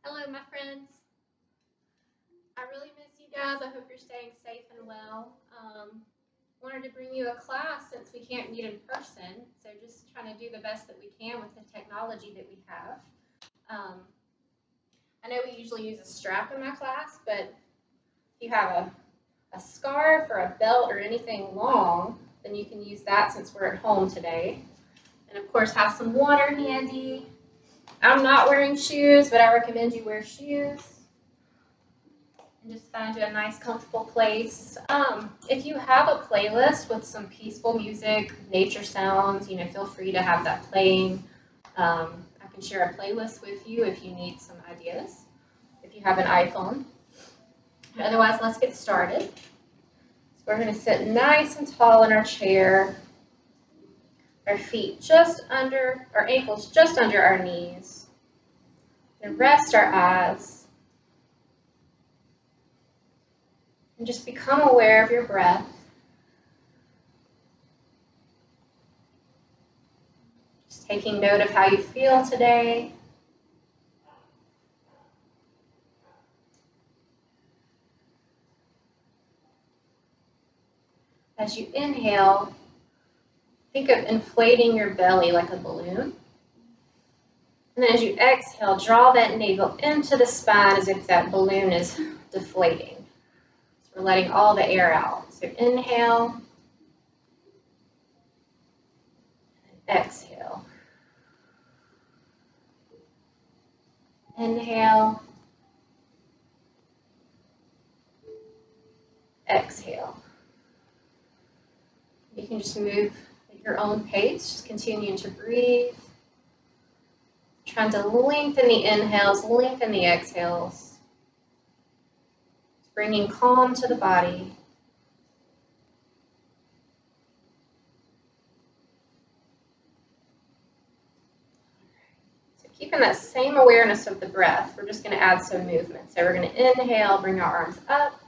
Hello, my friends. I really miss you guys. I hope you're staying safe and well. Wanted to bring you a class since we can't meet in person, so just trying to do the best that we can with the technology that we have. I know we usually use a strap in my class, but if you have a scarf or a belt or anything long, then you can use that since we're at home today. And of course, have some water handy. I'm not wearing shoes, but I recommend you wear shoes. And just find you a nice, comfortable place. If you have a playlist with some peaceful music, nature sounds, feel free to have that playing. I can share a playlist with you if you need some ideas, if you have an iPhone. Otherwise, let's get started. So we're going to sit nice and tall in our chair. Our feet just under, our ankles just under our knees. And rest our eyes. And just become aware of your breath. Just taking note of how you feel today. As you inhale, think of inflating your belly like a balloon. And then as you exhale, draw that navel into the spine as if that balloon is deflating. So we're letting all the air out. So inhale and exhale. Inhale, exhale. You can just move at your own pace, just continuing to breathe. Trying to lengthen the inhales, lengthen the exhales. Bringing calm to the body. So keeping that same awareness of the breath, we're just going to add some movement. So we're going to inhale, bring our arms up.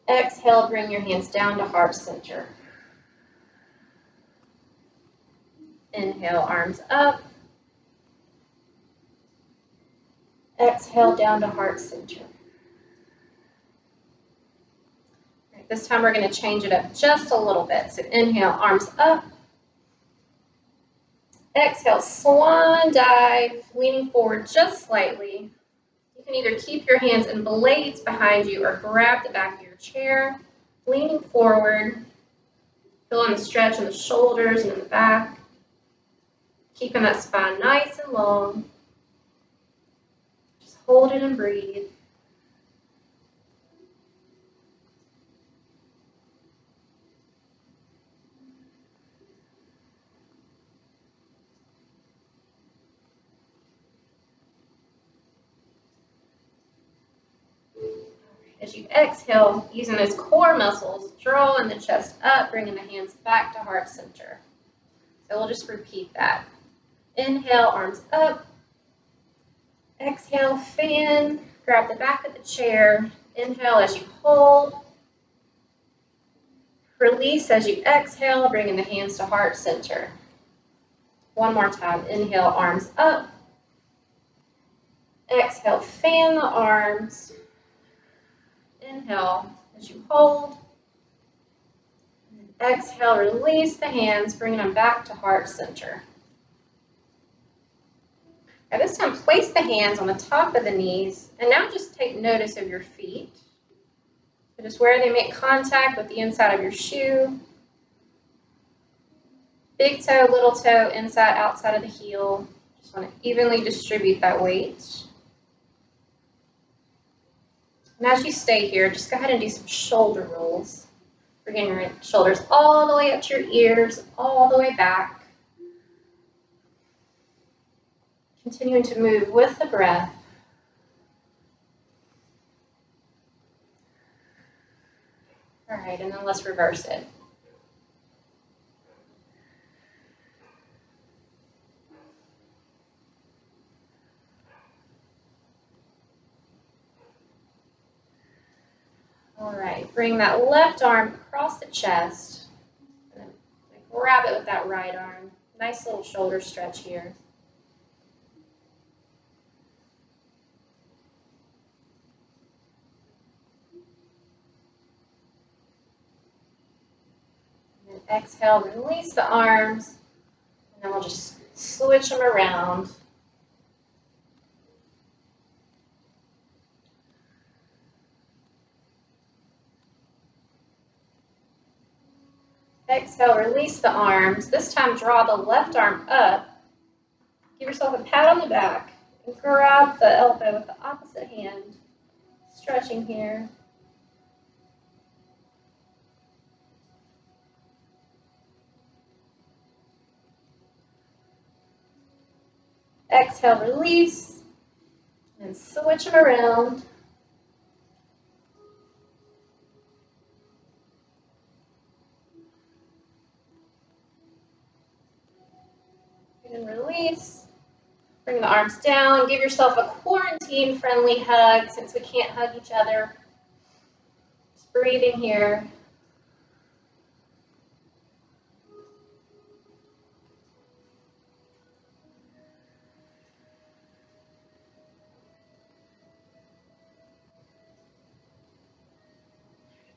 Exhale, bring your hands down to heart center. Inhale, arms up. Exhale, down to heart center. Right, this time we're going to change it up just a little bit. So inhale, arms up. Exhale, swan dive, leaning forward just slightly. You can either keep your hands in blades behind you or grab the back of your chair, leaning forward, feeling the stretch in the shoulders and in the back, keeping that spine nice and long. Just hold it and breathe. As you exhale, using those core muscles, drawing the chest up, bringing the hands back to heart center. So we'll just repeat that. Inhale, arms up. Exhale, fan. Grab the back of the chair. Inhale as you hold. Release as you exhale, bringing the hands to heart center. One more time. Inhale, arms up. Exhale, fan the arms. Inhale as you hold. And exhale, release the hands, bringing them back to heart center. Now this time, place the hands on the top of the knees, and now just take notice of your feet. So just where they make contact with the inside of your shoe. Big toe, little toe, inside, outside of the heel. Just want to evenly distribute that weight. And as you stay here, just go ahead and do some shoulder rolls. Bringing your shoulders all the way up to your ears, all the way back. Continuing to move with the breath. All right, and then let's reverse it. All right, bring that left arm across the chest, and then grab it with that right arm. Nice little shoulder stretch here. Exhale, release the arms, and then we'll just switch them around. Exhale, release the arms. This time, draw the left arm up. Give yourself a pat on the back and grab the elbow with the opposite hand. Stretching here. Exhale, release, and switch them around. And release. Bring the arms down. Give yourself a quarantine-friendly hug since we can't hug each other. Just breathing here.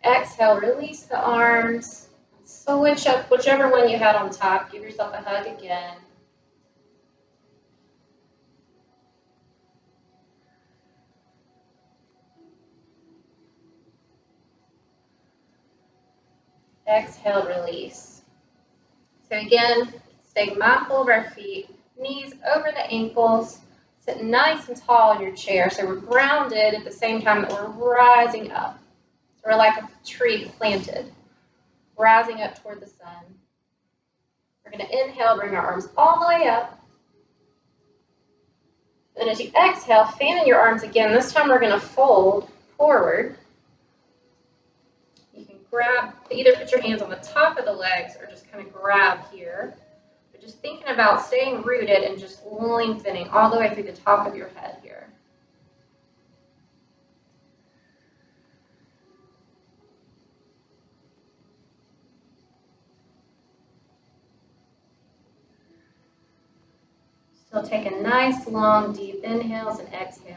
Exhale, release the arms. Switch up whichever one you had on top. Give yourself a hug again. Exhale, release. So again, stay mindful of our feet, knees over the ankles. Sit nice and tall in your chair so we're grounded at the same time that we're rising up. So we're like a tree planted, rising up toward the sun. We're going to inhale, bring our arms all the way up. And as you exhale, fan in your arms again. This time we're going to fold forward. You can grab, either put your hands on the top of the legs or just kind of grab here. But just thinking about staying rooted and just lengthening all the way through the top of your head here. Still taking nice, long, deep inhales and exhales.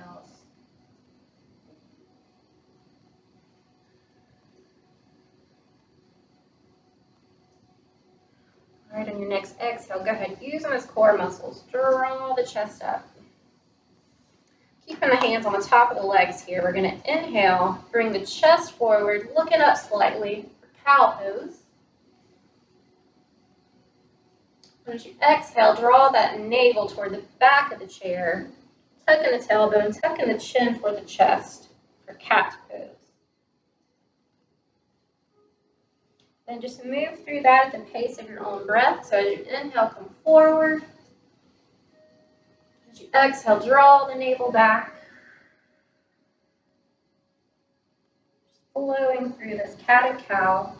All right, on your next exhale, go ahead, use them as core muscles. Draw the chest up. Keeping the hands on the top of the legs here, we're going to inhale, bring the chest forward, looking up slightly for cow pose. And as you exhale, draw that navel toward the back of the chair, tucking the tailbone, tucking the chin toward the chest for cat pose. Then just move through that at the pace of your own breath. So as you inhale, come forward. As you exhale, draw the navel back. Just flowing through this cat and cow.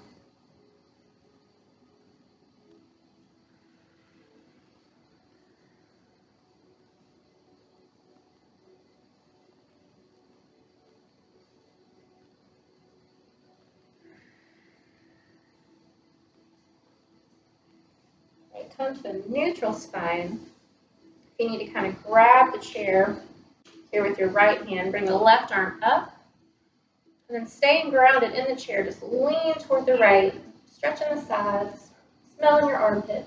Right, come to a neutral spine. You need to kind of grab the chair here with your right hand. Bring the left arm up. And then staying grounded in the chair, just lean toward the right, stretching the sides, smelling your armpit.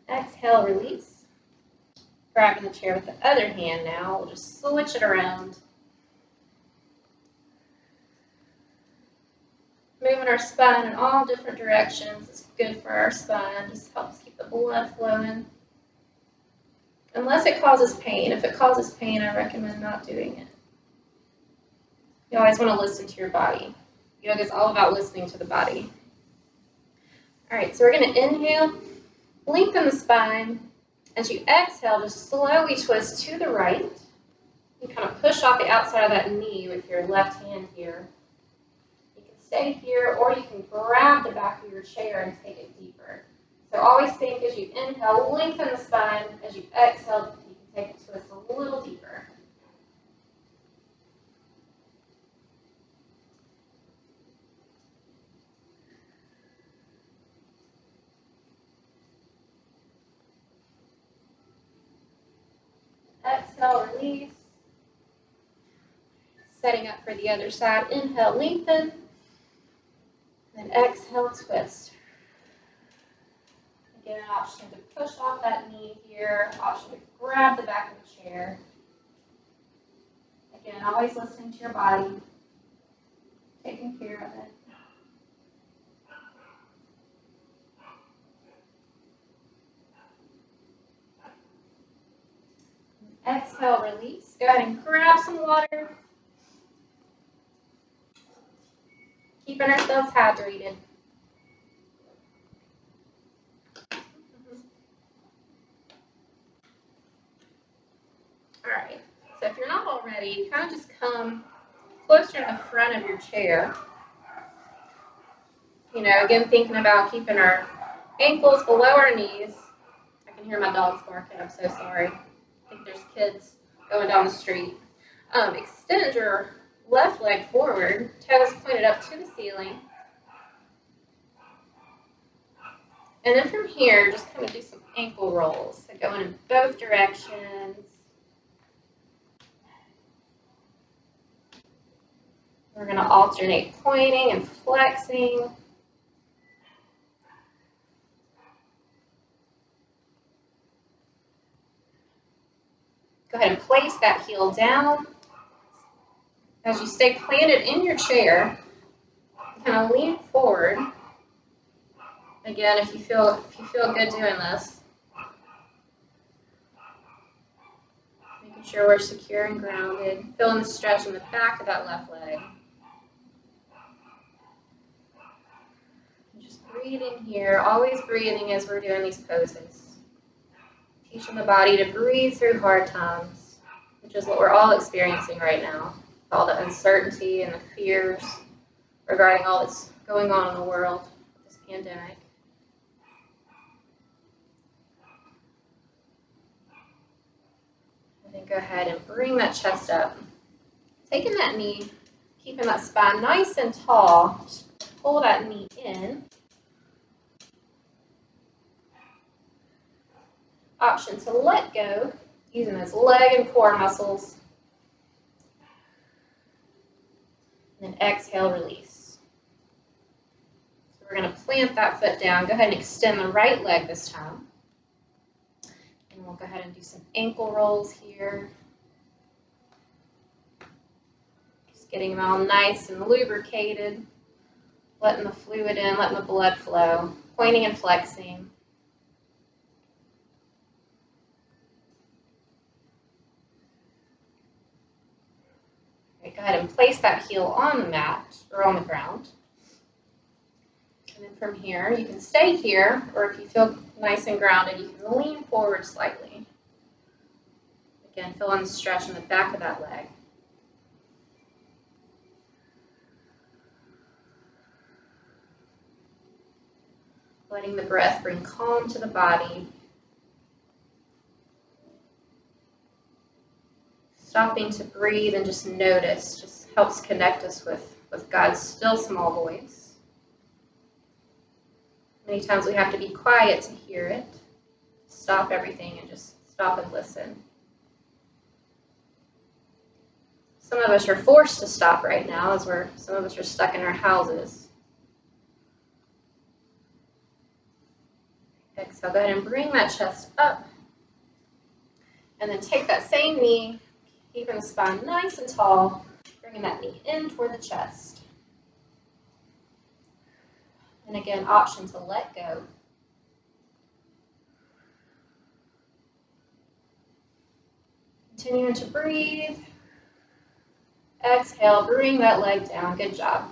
Exhale, release. Grabbing the chair with the other hand now. We'll just switch it around. Moving our spine in all different directions is good for our spine. Just helps keep the blood flowing. Unless it causes pain. If it causes pain, I recommend not doing it. You always want to listen to your body. Yoga is all about listening to the body. All right, so we're going to inhale, lengthen the spine. As you exhale, just slowly twist to the right. You kind of push off the outside of that knee with your left hand here. Stay here, or you can grab the back of your chair and take it deeper. So always think as you inhale, lengthen the spine. As you exhale, you can take a twist a little deeper. Exhale, release. Setting up for the other side. Inhale, lengthen. Then exhale, twist. Again, an option to push off that knee here. Option to grab the back of the chair. Again, always listening to your body. Taking care of it. Exhale, release. Go ahead and grab some water. Keeping ourselves hydrated. All right, so if you're not already, kind of just come closer to the front of your chair. You know, again, thinking about keeping our ankles below our knees. I can hear my dogs barking, I'm so sorry. I think there's kids going down the street. Extend your left leg forward, toes pointed up to the ceiling. And then from here, just kind of do some ankle rolls. So going in both directions. We're going to alternate pointing and flexing. Go ahead and place that heel down. As you stay planted in your chair, kind of lean forward. Again, if you feel good doing this. Making sure we're secure and grounded. Feeling the stretch in the back of that left leg. And just breathing here, always breathing as we're doing these poses. Teaching the body to breathe through hard times, which is what we're all experiencing right now. All the uncertainty and the fears regarding all that's going on in the world with this pandemic. And then go ahead and bring that chest up. Taking that knee, keeping that spine nice and tall. Just pull that knee in. Option to let go, using those leg and core muscles. And then exhale, release. So we're going to plant that foot down. Go ahead and extend the right leg this time. And we'll go ahead and do some ankle rolls here. Just getting them all nice and lubricated. Letting the fluid in, letting the blood flow. Pointing and flexing. Go ahead and place that heel on the mat or on the ground. And then from here, you can stay here, or if you feel nice and grounded, you can lean forward slightly. Again, feeling the stretch in the back of that leg. Letting the breath bring calm to the body. Stopping to breathe and just notice just helps connect us with God's still small voice. Many times we have to be quiet to hear it. Stop everything and just stop and listen. Some of us are forced to stop right now as some of us are stuck in our houses. Exhale, go ahead and bring that chest up. And then take that same knee, keeping the spine nice and tall, bringing that knee in toward the chest. And again, option to let go. Continuing to breathe. Exhale, bring that leg down. Good job.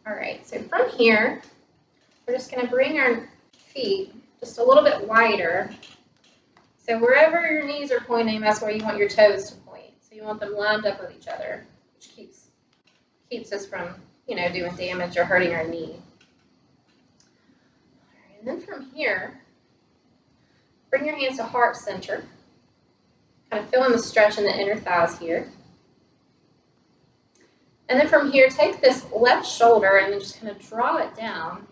All right, so from here, we're just going to bring our feet just a little bit wider. So wherever your knees are pointing, that's where you want your toes to point. So you want them lined up with each other, which keeps us from, doing damage or hurting our knee. All right, and then from here, bring your hands to heart center. Kind of feeling the stretch in the inner thighs here. And then from here, take this left shoulder and then just kind of draw it down.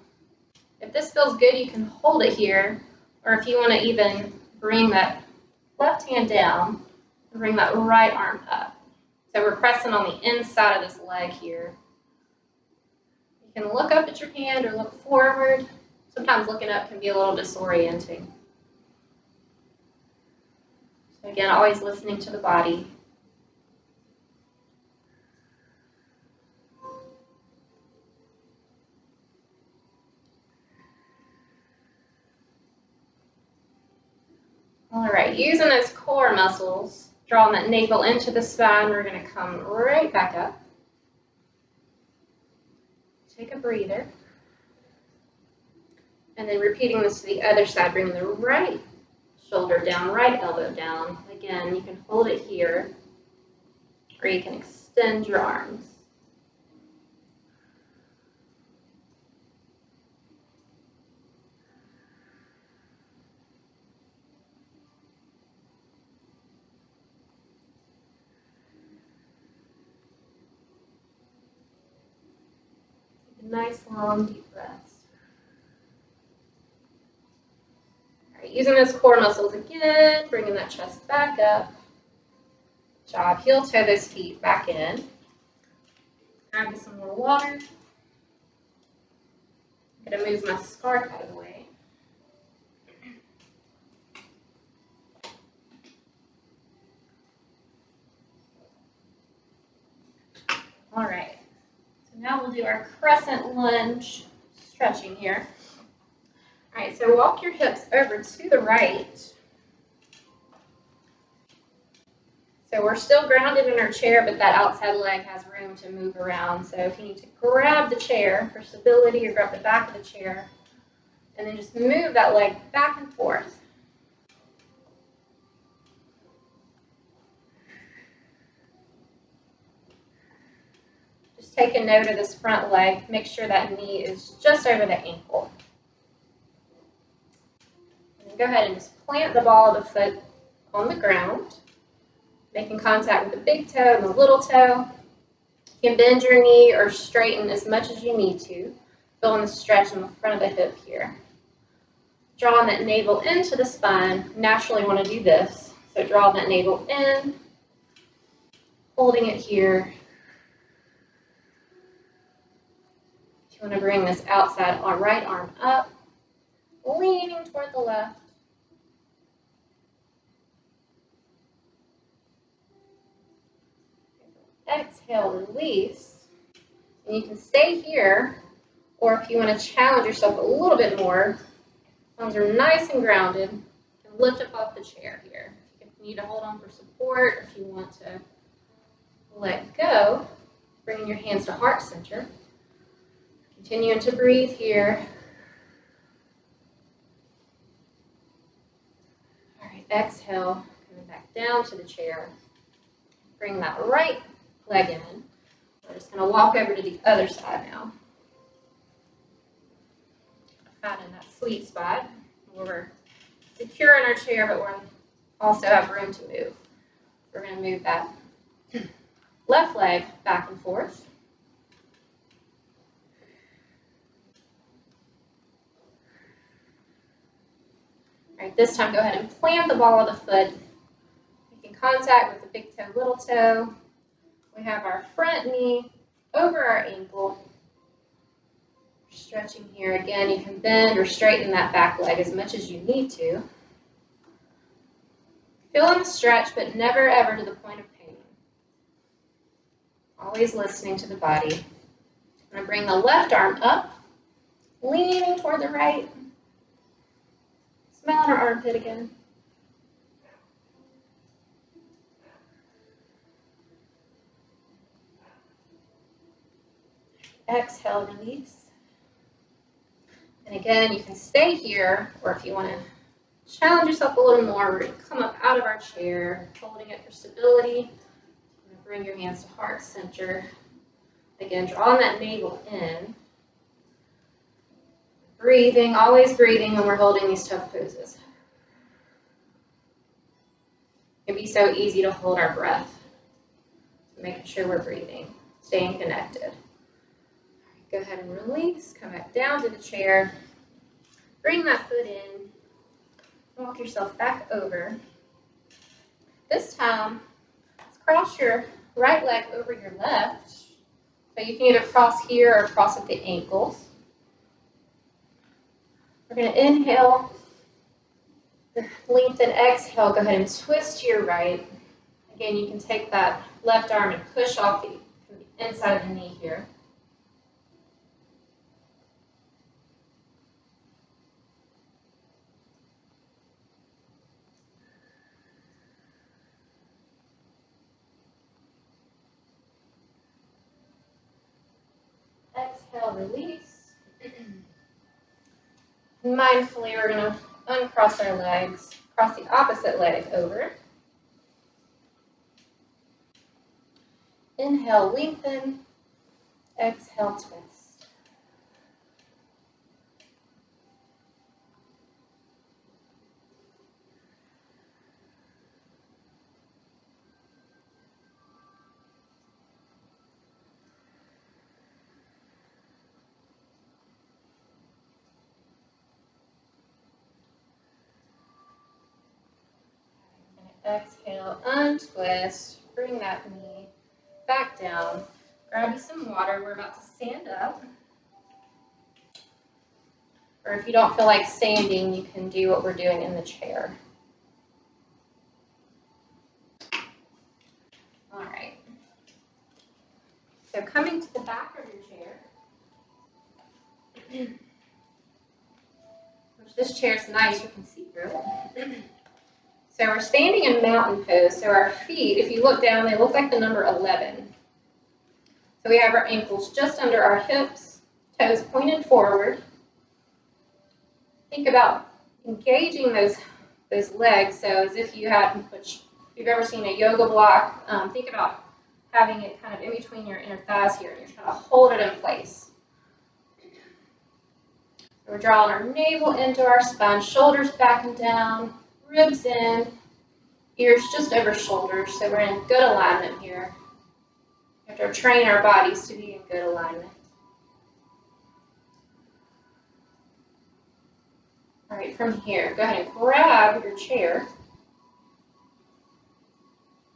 If this feels good, you can hold it here, or if you want to even bring that left hand down and bring that right arm up. So we're pressing on the inside of this leg here. You can look up at your hand or look forward. Sometimes looking up can be a little disorienting. So again, always listening to the body. All right, using those core muscles, drawing that navel into the spine, we're going to come right back up. Take a breather. And then repeating this to the other side, bringing the right shoulder down, right elbow down. Again, you can hold it here, or you can extend your arms. Nice, long, deep breaths. All right, using those core muscles again, bringing that chest back up. Good job. Heel toe those feet back in. Grab some more water. I'm going to move my scarf out of the way. All right. So now we'll do our crescent lunge stretching here. All right, so walk your hips over to the right. So we're still grounded in our chair, but that outside leg has room to move around. So if you need to grab the chair for stability or grab the back of the chair, and then just move that leg back and forth. Just take a note of this front leg. Make sure that knee is just over the ankle. And then go ahead and just plant the ball of the foot on the ground, making contact with the big toe and the little toe. You can bend your knee or straighten as much as you need to. Feeling the stretch in the front of the hip here. Drawing that navel into the spine. Naturally want to do this. So draw that navel in, holding it here. If you want to bring this outside right arm up, leaning toward the left. Exhale, release. And you can stay here, or if you want to challenge yourself a little bit more, arms are nice and grounded, you can lift up off the chair here. If you need to hold on for support, if you want to let go, bringing your hands to heart center. Continuing to breathe here. All right, exhale, coming back down to the chair. Bring that right leg in. We're just going to walk over to the other side now. Finding that sweet spot where we're secure in our chair, but we also have room to move. We're going to move that left leg back and forth. All right, this time go ahead and plant the ball of the foot. Making contact with the big toe, little toe. We have our front knee over our ankle. Stretching here again. You can bend or straighten that back leg as much as you need to. Feeling the stretch, but never ever to the point of pain. Always listening to the body. I'm going to bring the left arm up, leaning toward the right. Smell our armpit again. Exhale, release. And again, you can stay here, or if you want to challenge yourself a little more, we're going to come up out of our chair, holding it for stability. Bring your hands to heart center. Again, drawing that navel in. Breathing, always breathing when we're holding these tough poses. It can be so easy to hold our breath. So making sure we're breathing, staying connected. Go ahead and release, come back down to the chair. Bring that foot in. Walk yourself back over. This time, let's cross your right leg over your left. So you can either cross here or cross at the ankles. We're going to inhale, lengthen, exhale, go ahead and twist to your right. Again, you can take that left arm and push off the inside of the knee here. Exhale, release. Mindfully, we're going to uncross our legs, cross the opposite leg over. Inhale, lengthen. Exhale, twist. Exhale, untwist. Bring that knee back down. Grab you some water. We're about to stand up. Or if you don't feel like standing, you can do what we're doing in the chair. All right. So coming to the back of your chair, which this chair is nice, you can see through it. So we're standing in mountain pose. So our feet, if you look down, they look like the number 11. So we have our ankles just under our hips, toes pointed forward. Think about engaging those legs. So as if you had, which if you've ever seen a yoga block, think about having it kind of in between your inner thighs here, and you're trying to hold it in place. So we're drawing our navel into our spine, shoulders back and down, ribs in, ears just over shoulders. So we're in good alignment here. We have to train our bodies to be in good alignment. All right, from here, go ahead and grab your chair.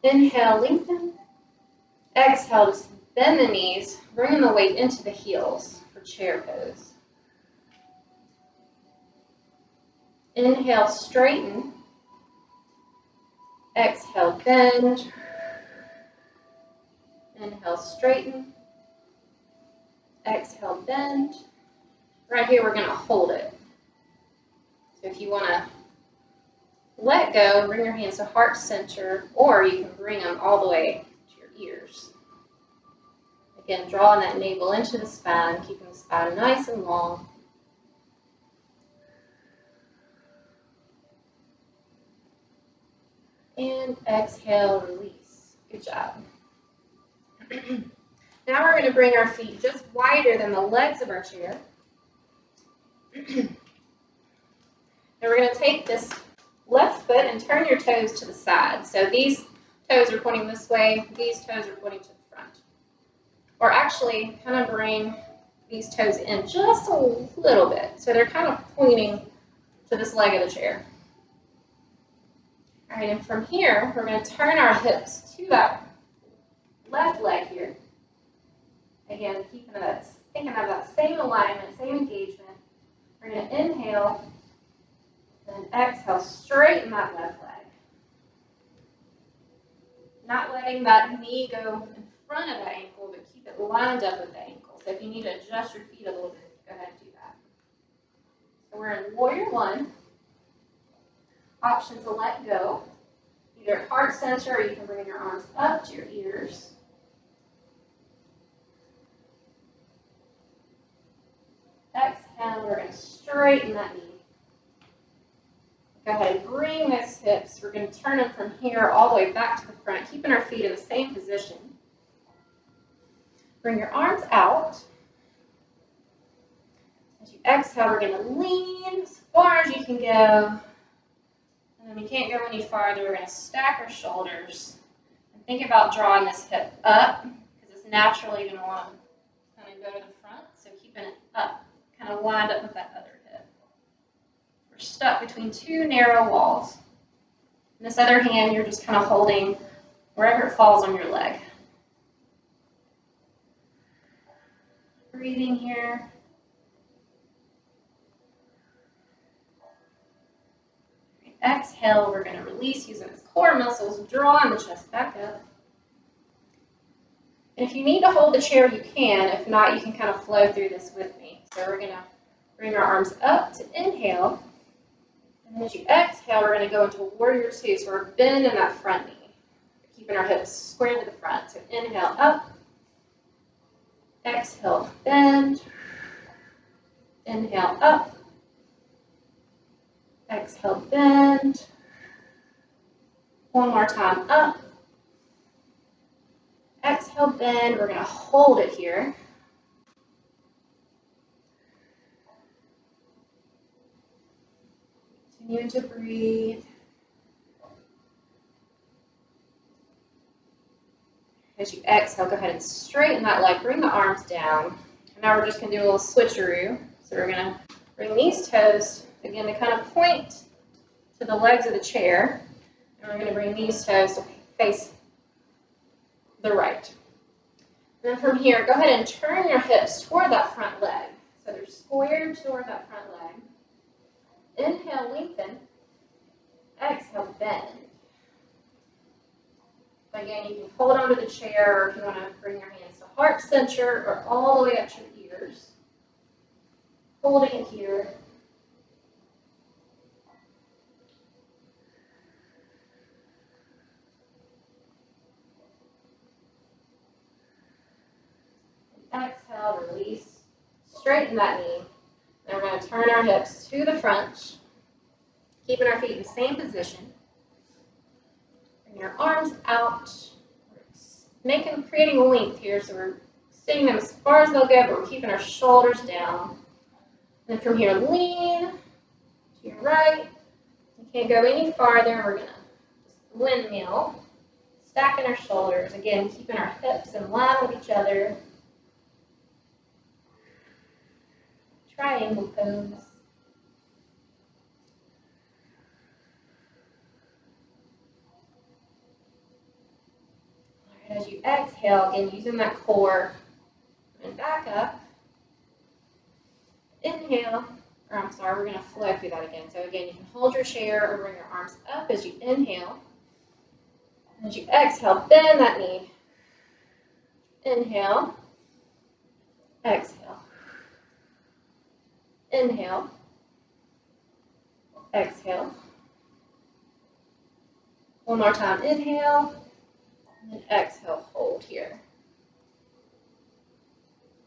Inhale, lengthen. Exhale, just bend the knees, bringing the weight into the heels for chair pose. Inhale, straighten. Exhale, bend. Inhale, straighten. Exhale, bend. Right here, we're going to hold it. So if you want to let go, bring your hands to heart center, or you can bring them all the way to your ears. Again, drawing that navel into the spine, keeping the spine nice and long. And exhale, release. Good job. Now we're going to bring our feet just wider than the legs of our chair. And we're going to take this left foot and turn your toes to the side. So these toes are pointing this way, these toes are pointing to the front. Or actually, kind of bring these toes in just a little bit. So they're kind of pointing to this leg of the chair. All right, and from here, we're going to turn our hips to that left leg here. Again, thinking of that same alignment, same engagement. We're going to inhale. Then exhale, straighten that left leg. Not letting that knee go in front of the ankle, but keep it lined up with the ankle. So if you need to adjust your feet a little bit, go ahead and do that. So we're in warrior one. Option to let go. Either heart center, or you can bring your arms up to your ears. Exhale, we're going to straighten that knee. Go ahead and bring those hips. We're going to turn them from here all the way back to the front, keeping our feet in the same position. Bring your arms out. As you exhale, we're going to lean as far as you can go. And then you can't go any farther. We're going to stack our shoulders. And think about drawing this hip up, because it's naturally going to want to kind of go to the front. So keeping it up, kind of lined up with that other hip. We're stuck between two narrow walls. In this other hand, you're just kind of holding wherever it falls on your leg. breathing here. Exhale, we're going to release using those core muscles, drawing the chest back up. And if you need to hold the chair, you can. If not, you can kind of flow through this with me. So we're going to bring our arms up to inhale. And then as you exhale, we're going to go into warrior two. So we're bending that front knee, keeping our hips square to the front. So inhale up. Exhale, bend. Inhale up. Exhale, bend. One more time, up. Exhale, bend. We're going to hold it here. Continue to breathe. As you exhale, go ahead and straighten that leg. Bring the arms down. And now we're just going to do a little switcheroo. So we're going to bring these toes, again, to kind of point to the legs of the chair. And we're going to bring these toes to face the right. And then from here, go ahead and turn your hips toward that front leg. So they're squared toward that front leg. Inhale, lengthen. Exhale, bend. Again, you can hold onto the chair, or if you want to bring your hands to heart center or all the way up to the ears. Holding it here. Exhale, release, straighten that knee. Then we're going to turn our hips to the front, keeping our feet in the same position. Bring your arms out. We're creating length here, so we're sitting them as far as they'll go, but we're keeping our shoulders down. Then from here, lean to your right. You can't go any farther. We're going to just windmill, stacking our shoulders. Again, keeping our hips in line with each other. Triangle pose. All right, as you exhale, again, using that core, and back up. Inhale, or I'm sorry, we're going to flow through that again. So again, you can hold your chair or bring your arms up as you inhale. And as you exhale, bend that knee. Inhale. Exhale. Inhale. Exhale. One more time, inhale. And then exhale, hold here.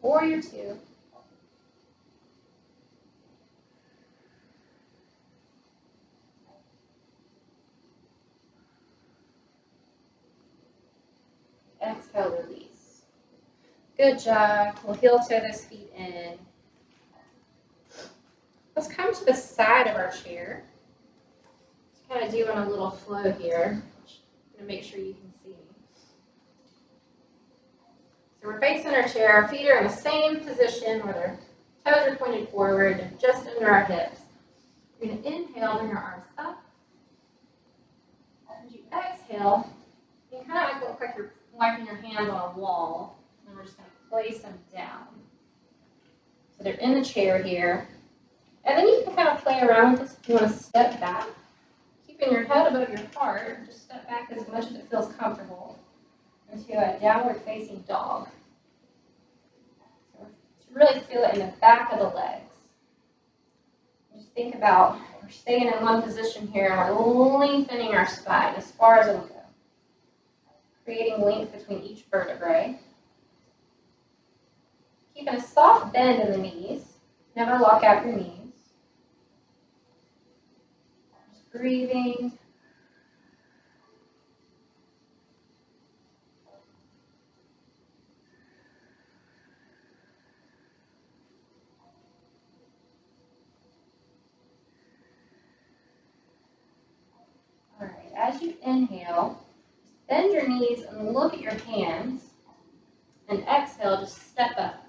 Warrior two. Exhale, release. Good job. We'll heel toe those feet in. Let's come to the side of our chair. Just kind of doing a little flow here. I'm going to make sure you can see me. So we're facing our chair. Our feet are in the same position where their toes are pointed forward and just under our hips. We're going to inhale, bring our arms up. As you exhale, you can kind of look like you're wiping your hands on a wall. And we're just going to place them down. So they're in the chair here. And then you can kind of play around with this if you want to step back. Keeping your head above your heart, just step back as much as it feels comfortable into a downward facing dog. So really feel it in the back of the legs. Just think about, we're staying in one position here and we're lengthening our spine as far as it'll go. Creating length between each vertebrae. Keeping a soft bend in the knees. Never lock out your knees. Just breathing. All right, as you inhale, bend your knees and look at your hands. And exhale, just step up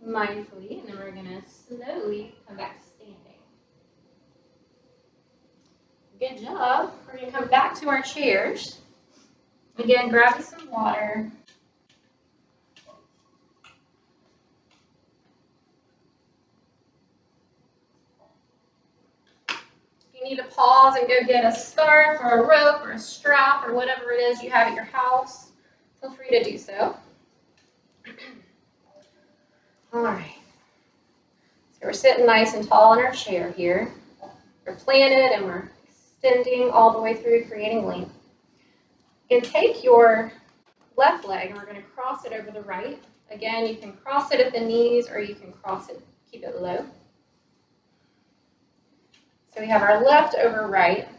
mindfully, and then we're going to slowly come back to standing. Good job. We're going to come back to our chairs. Again, grab you some water. need to pause and go get a scarf or a rope or a strap or whatever it is you have at your house, feel free to do so. All right. So we're sitting nice and tall in our chair here. We're planted and we're extending all the way through, creating length. And take your left leg and we're going to cross it over the right. Again, you can cross it at the knees or you can cross it, keep it low. So we have our left over right.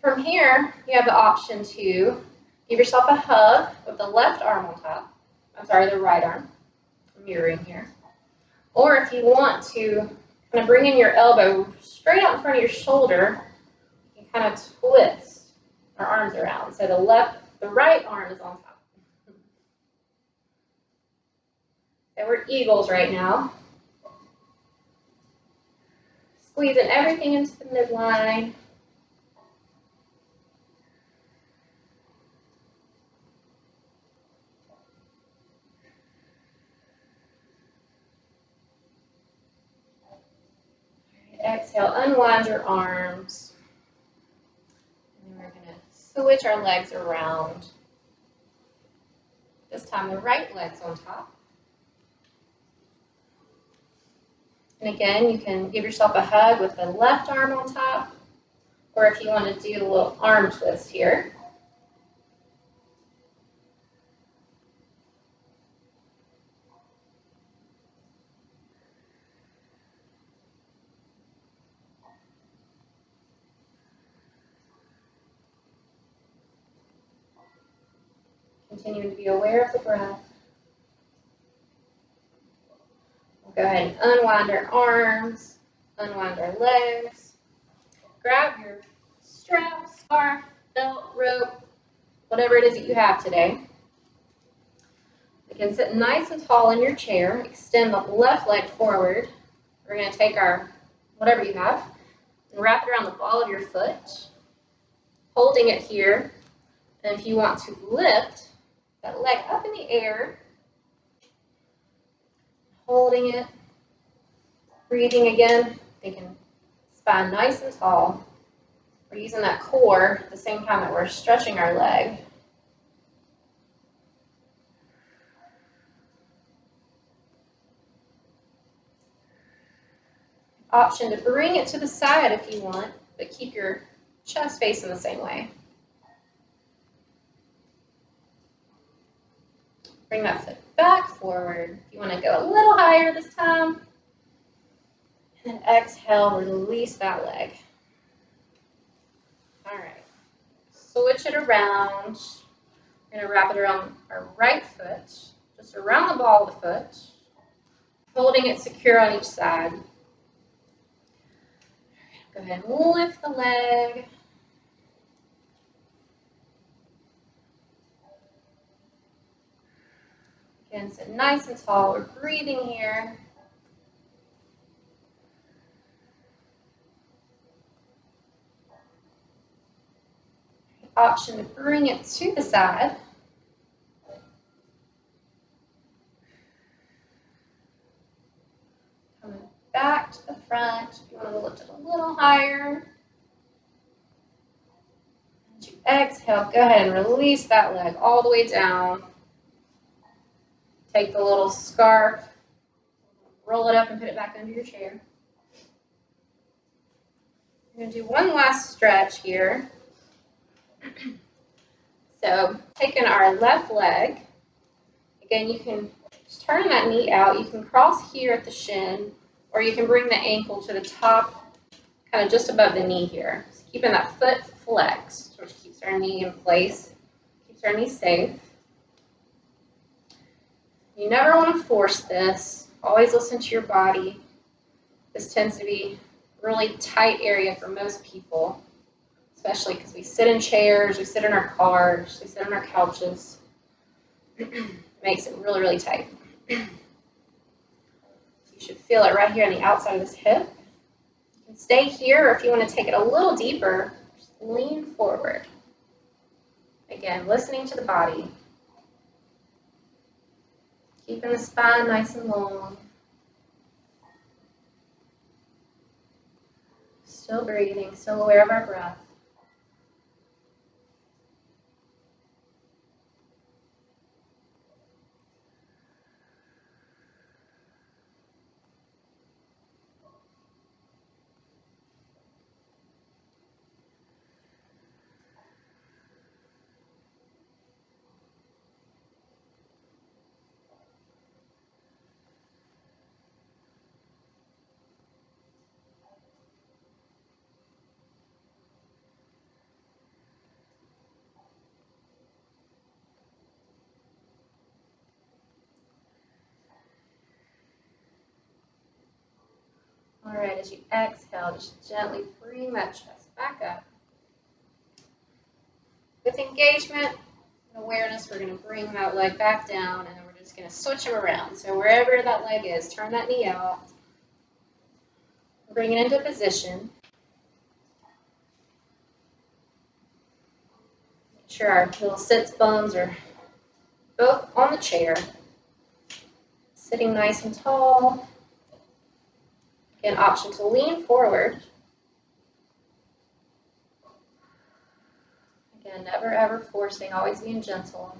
From here, you have the option to give yourself a hug with the left arm on top. The right arm. I'm mirroring here. Or if you want to kind of bring in your elbow straight out in front of your shoulder, you can kind of twist our arms around. So the right arm is on top. So we're eagles right now. Squeezing everything into the midline. Exhale, unwind your arms. And then we're going to switch our legs around. This time the right leg's on top. And again, you can give yourself a hug with the left arm on top, or if you want to do a little arm twist here. Continuing to be aware of the breath. We'll go ahead and unwind our arms, unwind our legs. Grab your strap, scarf, belt, rope, whatever it is that you have today. Again, sit nice and tall in your chair. Extend the left leg forward. We're going to take our, whatever you have, and wrap it around the ball of your foot, holding it here. And if you want to lift that leg up in the air, holding it, breathing again, thinking spine nice and tall. We're using that core at the same time that we're stretching our leg. Option to bring it to the side if you want, but keep your chest facing the same way. Bring that foot back forward. If you want to go a little higher this time. And then exhale, release that leg. All right. Switch it around. We're going to wrap it around our right foot, just around the ball of the foot, holding it secure on each side. Go ahead and lift the leg. Again, sit nice and tall. We're breathing here. Option to bring it to the side. Coming back to the front. If you want to lift it a little higher. As you exhale, go ahead and release that leg all the way down. Take the little scarf, roll it up and put it back under your chair. We're going to do one last stretch here. So taking our left leg, again, you can just turn that knee out. You can cross here at the shin, or you can bring the ankle to the top, kind of just above the knee here. So keeping that foot flexed, which keeps our knee in place, keeps our knee safe. You never want to force this. Always listen to your body. This tends to be a really tight area for most people, especially because we sit in chairs, we sit in our cars, we sit on our couches. It makes it really, really tight. You should feel it right here on the outside of this hip. You can stay here, or if you want to take it a little deeper, just lean forward. Again, listening to the body. Keeping the spine nice and long. Still breathing, still aware of our breath. All right, as you exhale, just gently bring that chest back up. With engagement and awareness, we're going to bring that leg back down, and then we're just going to switch them around. So wherever that leg is, turn that knee out. Bring it into position. Make sure our little sits bones are both on the chair. Sitting nice and tall. Again, option to lean forward. Again, never ever forcing, always being gentle.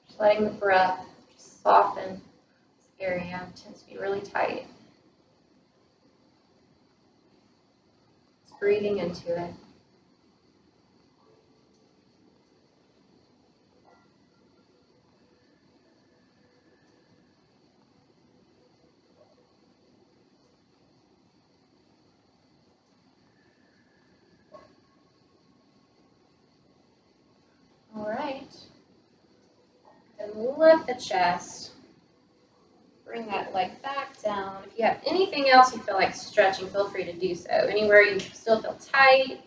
Just letting the breath just soften this area. It tends to be really tight. Just breathing into it. All right. And lift the chest. Bring that leg back down. If you have anything else you feel like stretching, feel free to do so. Anywhere you still feel tight,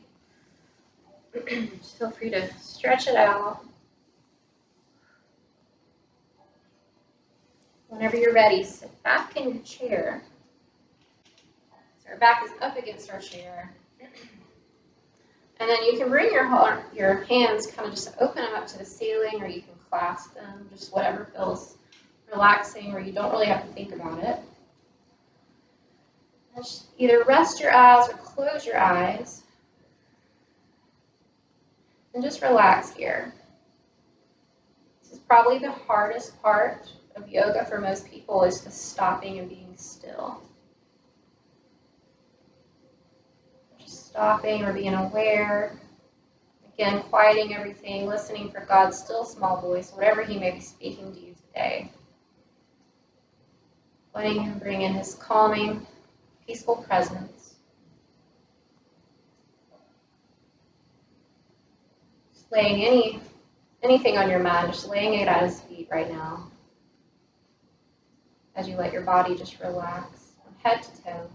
just feel free to stretch it out. Whenever you're ready, sit back in your chair. So our back is up against our chair. And then you can bring your hands, kind of just open them up to the ceiling, or you can clasp them, just whatever feels relaxing, or you don't really have to think about it. And just either rest your eyes or close your eyes. And just relax here. This is probably the hardest part of yoga for most people, is the stopping and being still. Just stopping or being aware. Again, quieting everything, listening for God's still small voice, whatever He may be speaking to you today. Letting Him bring in His calming, peaceful presence. Just laying anything on your mat, just laying it at His feet right now. As you let your body just relax from head to toe.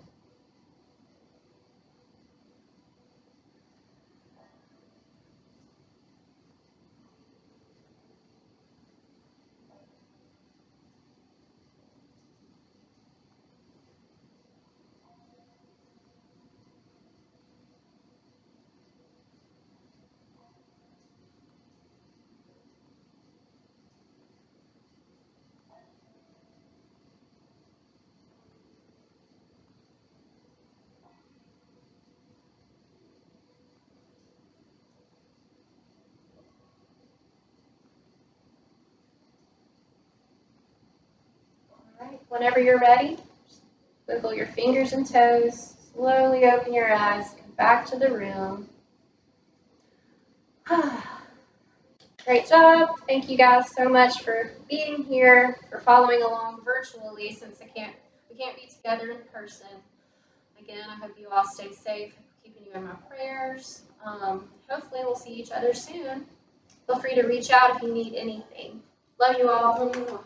All right, whenever you're ready, just wiggle your fingers and toes, slowly open your eyes, come back to the room. Great job. Thank you guys so much for being here, for following along virtually, since we can't be together in person. Again, I hope you all stay safe, keeping you in my prayers. Hopefully we'll see each other soon. Feel free to reach out if you need anything. Love you all.